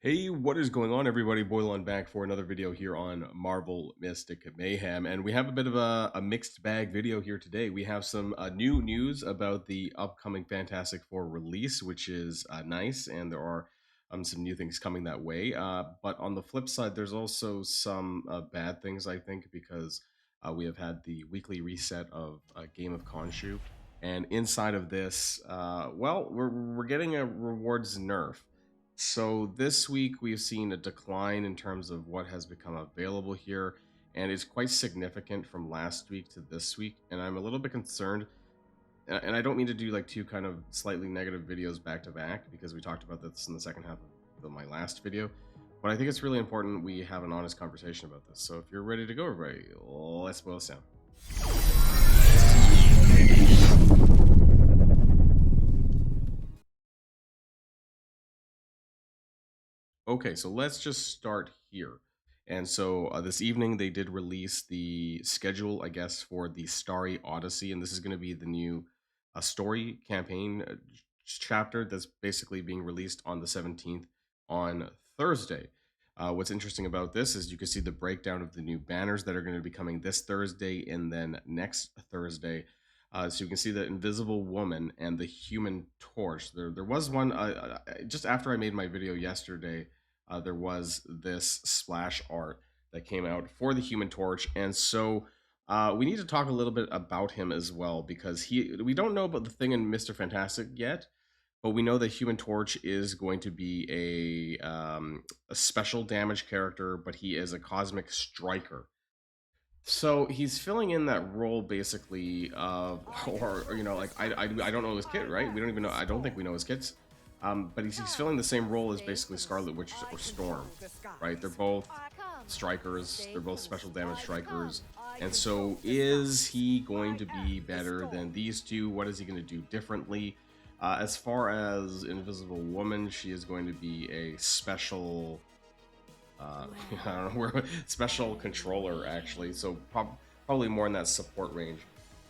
Hey, what is going on, everybody? Boilon back for another video here on Marvel Mystic Mayhem. And we have a bit of a mixed bag video here today. We have some new news about the upcoming Fantastic Four release, which is nice. And there are some new things coming that way. But on the flip side, there's also some bad things, I think, because we have had the weekly reset of Game of Khonshu. And inside of this, well, we're getting a rewards nerf. So this week we've seen a decline in terms of what has become available here, and it's quite significant from last week to this week. And I'm a little bit concerned, and I don't mean to do like two kind of slightly negative videos back to back because we talked about this in the second half of my last video. But I think it's really important we have an honest conversation about this. So if you're ready to go, everybody, let's boil this down. Okay, so let's just start here. And so this evening they did release the schedule, I guess, for the Starry Odyssey, and this is going to be the new story campaign chapter that's basically being released on the 17th on Thursday. What's interesting about this is you can see the breakdown of the new banners that are going to be coming this Thursday and then next Thursday. So you can see the Invisible Woman and the Human Torch. There was one just after I made my video yesterday. There was this splash art that came out for the Human Torch, and so we need to talk a little bit about him as well because we don't know about the thing in Mr. Fantastic yet, but we know that Human Torch is going to be a special damage character, but he is a cosmic striker. So he's filling in that role basically of, or you know, like I don't know his kit, right? We don't even know. I don't think we know his kits. But he's filling the same role as basically Scarlet Witch or Storm, right? They're both strikers. They're both special damage strikers. And so is he going to be better than these two? What is he going to do differently? As far as Invisible Woman, she is going to be a special I don't know, we're special controller actually, so probably more in that support range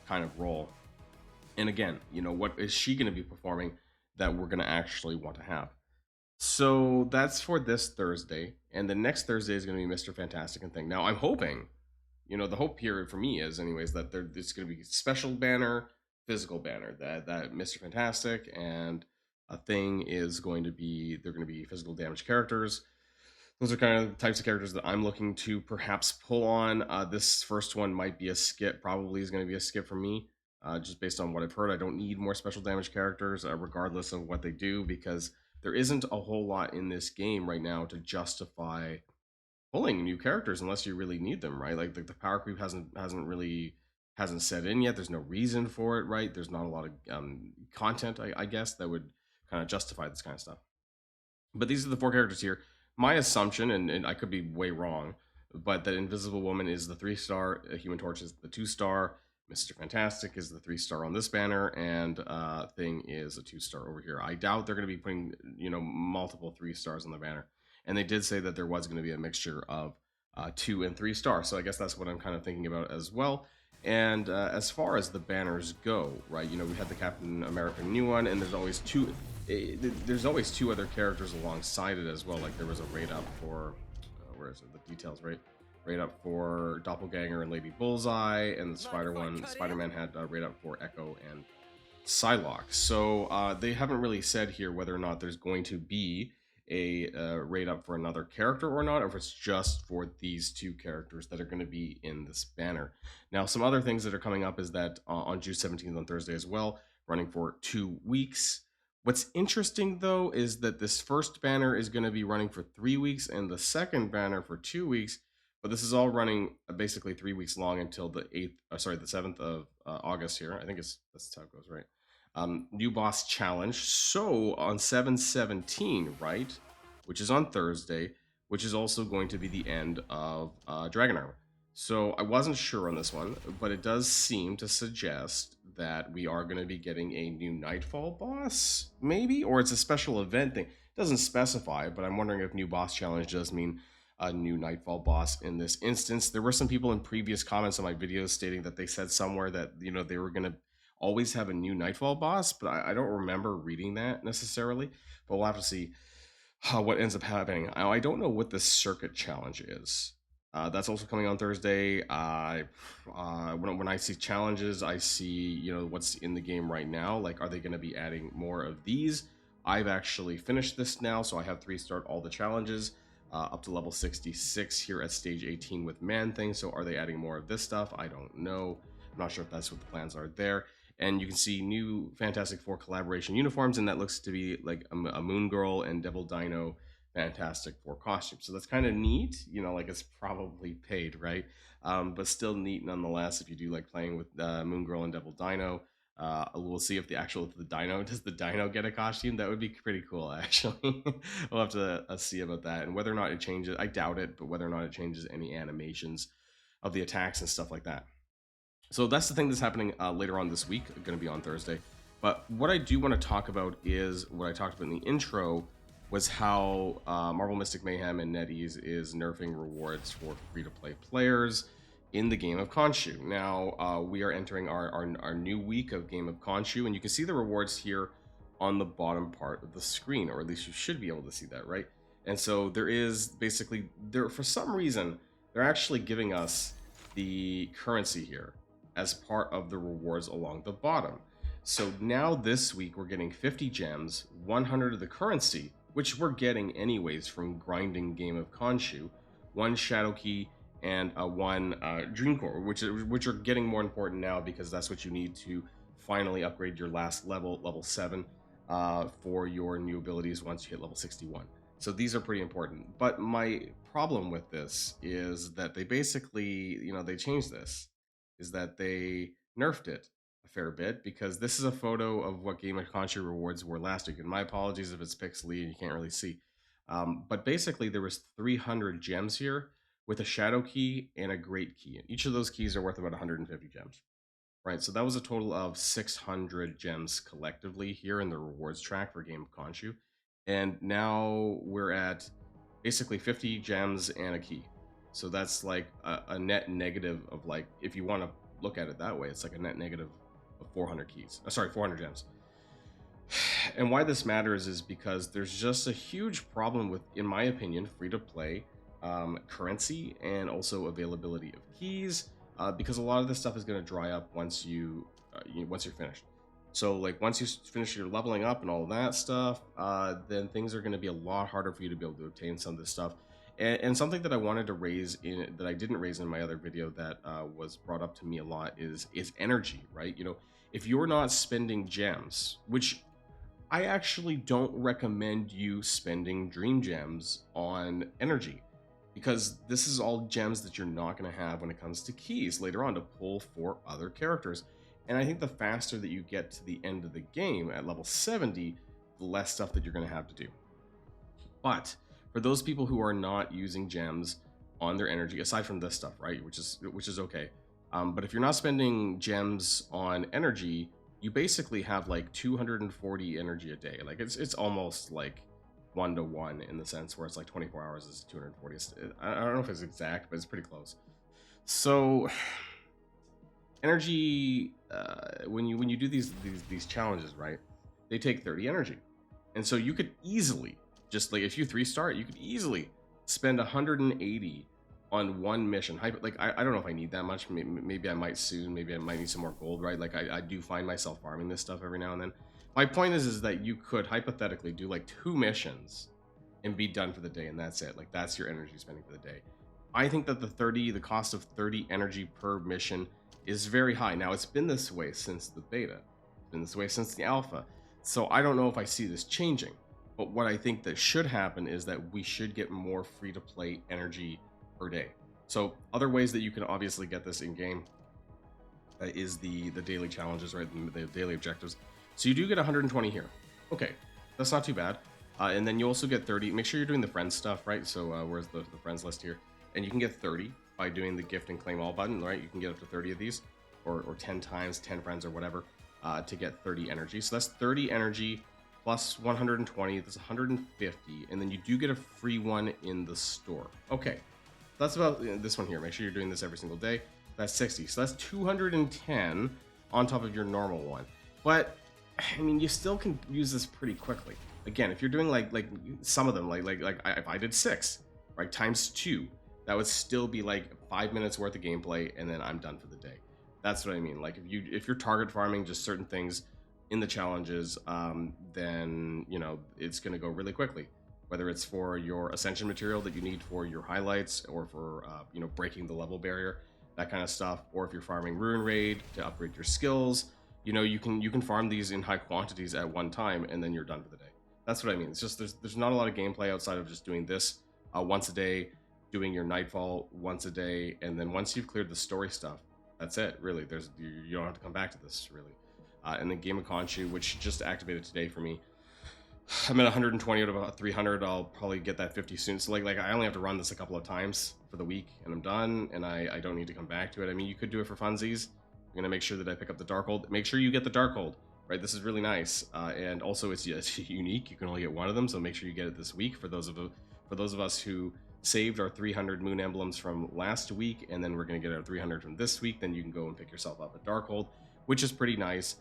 kind of role. And again, you know, what is she going to be performing that we're going to actually want to have? So that's for this Thursday, and the next Thursday is going to be Mr. Fantastic and Thing. Now I'm hoping, you know, the hope here for me is, anyways, that there's going to be special banner, physical banner. That Mr. Fantastic and a Thing is going to be, they're going to be physical damage characters. Those are kind of the types of characters that I'm looking to perhaps pull on. This first one might be a skip, probably is going to be a skip for me, just based on what I've heard. I don't need more special damage characters, regardless of what they do, because there isn't a whole lot in this game right now to justify pulling new characters unless you really need them, right? Like the power creep hasn't set in yet. There's no reason for it, right? There's not a lot of content, I guess, that would kind of justify this kind of stuff. But these are the four characters here. My assumption, and I could be way wrong, but that Invisible Woman is the 3-star, Human Torch is the 2-star, Mr. Fantastic is the 3-star on this banner, and Thing is a 2-star over here. I doubt they're going to be putting, you know, multiple 3-stars on the banner. And they did say that there was going to be a mixture of 2 and 3-star, so I guess that's what I'm kind of thinking about as well. And as far as the banners go, right, you know, we had the Captain America new one, and there's always two other characters alongside it as well. Like there was a raid up for where is it, the details, right? Raid up for Doppelganger and Lady Bullseye, and the Spider-Man had a raid up for Echo and Psylocke. So they haven't really said here whether or not there's going to be a raid up for another character or not, or if it's just for these two characters that are going to be in this banner. Now, some other things that are coming up is that on June 17th, on Thursday as well, running for 2 weeks. What's interesting, though, is that this first banner is going to be running for 3 weeks and the second banner for 2 weeks, but this is all running basically 3 weeks long until the 7th of August here. I think that's how it goes, right? New boss challenge. So on 7/17, right, which is on Thursday, which is also going to be the end of Dragon Armor. So I wasn't sure on this one, but it does seem to suggest that we are going to be getting a new Nightfall boss, maybe, or it's a special event thing. It doesn't specify, but I'm wondering if new boss challenge does mean a new Nightfall boss in this instance. There were some people in previous comments on my videos stating that they said somewhere that, you know, they were going to always have a new Nightfall boss, but I don't remember reading that necessarily, but we'll have to see. What ends up happening? I don't know what the circuit challenge is. That's also coming on Thursday. When I see challenges, I see, you know, what's in the game right now. Like, are they going to be adding more of these? I've actually finished this now, so I have 3-starred all the challenges up to level 66 here at stage 18 with Man Thing. So are they adding more of this stuff? I don't know. I'm not sure if that's what the plans are there. And you can see new Fantastic Four collaboration uniforms, and that looks to be like a Moon Girl and Devil Dino Fantastic Four costumes. So that's kind of neat, you know, like it's probably paid, right? But still neat nonetheless. If you do like playing with Moon Girl and Devil Dino, we'll see if the Dino does the Dino get a costume. That would be pretty cool, actually. We'll have to see about that, and whether or not it changes. I doubt it, but whether or not it changes any animations of the attacks and stuff like that. So that's the thing that's happening later on this week, going to be on Thursday. But what I do want to talk about is what I talked about in the intro was how Marvel Mystic Mayhem and NetEase is nerfing rewards for free-to-play players in the game of Khonshu. Now, we are entering our new week of game of Khonshu, and you can see the rewards here on the bottom part of the screen, or at least you should be able to see that, right? And so there is basically, for some reason, they're actually giving us the currency here as part of the rewards along the bottom. So now this week we're getting 50 gems, 100 of the currency, which we're getting anyways from grinding Game of Khonshu, 1 Shadow Key, and 1 Dream Core, which are getting more important now because that's what you need to finally upgrade your last level 7, for your new abilities once you hit level 61. So these are pretty important. But my problem with this is that they basically, you know, they changed this, is that they nerfed it a fair bit, because this is a photo of what Game of Khonshu rewards were last week. And my apologies if it's pixely and you can't really see. But basically there was 300 gems here with a Shadow Key and a Great Key. And each of those keys are worth about 150 gems. Right, so that was a total of 600 gems collectively here in the rewards track for Game of Khonshu. And now we're at basically 50 gems and a key. So that's like a net negative of, like, if you want to look at it that way, it's like a net negative of 400 keys. Sorry, 400 gems. And why this matters is because there's just a huge problem with, in my opinion, free-to-play currency and also availability of keys, because a lot of this stuff is going to dry up once you're finished. So like once you finish your leveling up and all of that stuff, then things are going to be a lot harder for you to be able to obtain some of this stuff. And something that I wanted to raise that I didn't raise in my other video that was brought up to me a lot is energy, right? You know, if you're not spending gems, which I actually don't recommend you spending dream gems on energy, because this is all gems that you're not going to have when it comes to keys later on to pull for other characters. And I think the faster that you get to the end of the game at level 70, the less stuff that you're going to have to do. But for those people who are not using gems on their energy, aside from this stuff, right, which is okay, but if you're not spending gems on energy, you basically have like 240 energy a day. Like it's almost like 1-to-1 in the sense where it's like 24 hours is 240. I don't know if it's exact, but it's pretty close. So energy, when you do these challenges, right, they take 30 energy, and so you could easily, just like if you 3-star it, you could easily spend 180 on one mission. Like I don't know if I need that much. Maybe I might soon. Maybe I might need some more gold, right? Like I do find myself farming this stuff every now and then. My point is that you could hypothetically do like 2 missions and be done for the day, and that's it. Like that's your energy spending for the day. I think that the cost of 30 energy per mission is very high. Now it's been this way since the beta. It's been this way since the alpha. So I don't know if I see this changing. But what I think that should happen is that we should get more free-to-play energy per day. So other ways that you can obviously get this in game is the daily challenges, right? The daily objectives. So you do get 120 here. Okay, that's not too bad. And then you also get 30. Make sure you're doing the friends stuff, right? So where's the friends list here? And you can get 30 by doing the gift and claim all button, right? You can get up to 30 of these, or 10 times 10 friends or whatever, to get 30 energy. So that's 30 energy plus 120. That's 150, and then you do get a free one in the store. Okay, that's about this one here. Make sure you're doing this every single day. That's 60. So that's 210 on top of your normal one. But I mean, you still can use this pretty quickly. again, if you're doing like some of them, if I did 6, right, times 2, that would still be like 5 minutes worth of gameplay, and then I'm done for the day. That's what I mean. Like if you're target farming just certain things in the challenges, then it's going to go really quickly. Whether it's for your ascension material that you need for your highlights, or for breaking the level barrier, that kind of stuff, or if you're farming Ruin Raid to upgrade your skills, you can farm these in high quantities at one time, and then you're done for the day. That's what I mean. It's just there's not a lot of gameplay outside of just doing this once a day, doing your nightfall once a day, and then once you've cleared the story stuff, that's it. Really, you don't have to come back to this really. And then Game of Conchu, which just activated today for me. I'm at 120 out of about 300. I'll probably get that 50 soon. So like I only have to run this a couple of times for the week, and I'm done. And I don't need to come back to it. I mean, you could do it for funsies. I'm gonna make sure that I pick up the Darkhold. Make sure you get the Darkhold, right? This is really nice, and also it's unique. You can only get one of them, so make sure you get it this week. For those of us who saved our 300 moon emblems from last week, and then we're gonna get our 300 from this week, then you can go and pick yourself up a Darkhold, which is pretty nice.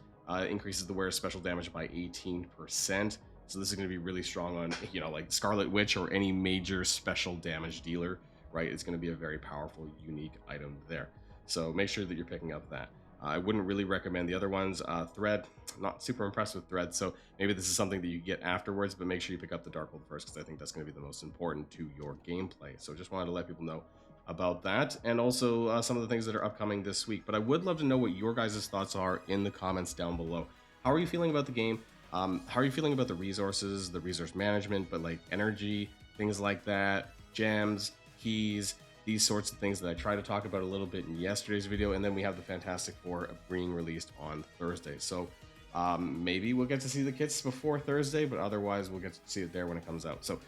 Increases the wearer's special damage by 18%. So this is going to be really strong on, like Scarlet Witch or any major special damage dealer, right? It's going to be a very powerful, unique item there. So make sure that you're picking up that. I wouldn't really recommend the other ones. Thread, not super impressed with Thread, so maybe this is something that you get afterwards, but make sure you pick up the Darkhold first, because I think that's going to be the most important to your gameplay. So just wanted to let people know about that, and also some of the things that are upcoming this week. But I would love to know what your guys' thoughts are in the comments down below. How are you feeling about the game? How are you feeling about the resources, the resource management, but like energy, things like that, gems, keys, these sorts of things that I tried to talk about a little bit in yesterday's video. And then we have the Fantastic Four being released on Thursday. So maybe we'll get to see the kits before Thursday, but otherwise we'll get to see it there when it comes out. So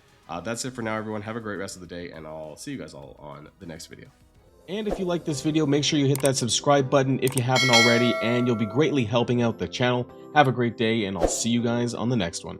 that's it for now, everyone. Have a great rest of the day, and I'll see you guys all on the next video. And if you like this video, make sure you hit that subscribe button if you haven't already, and you'll be greatly helping out the channel. Have a great day, and I'll see you guys on the next one.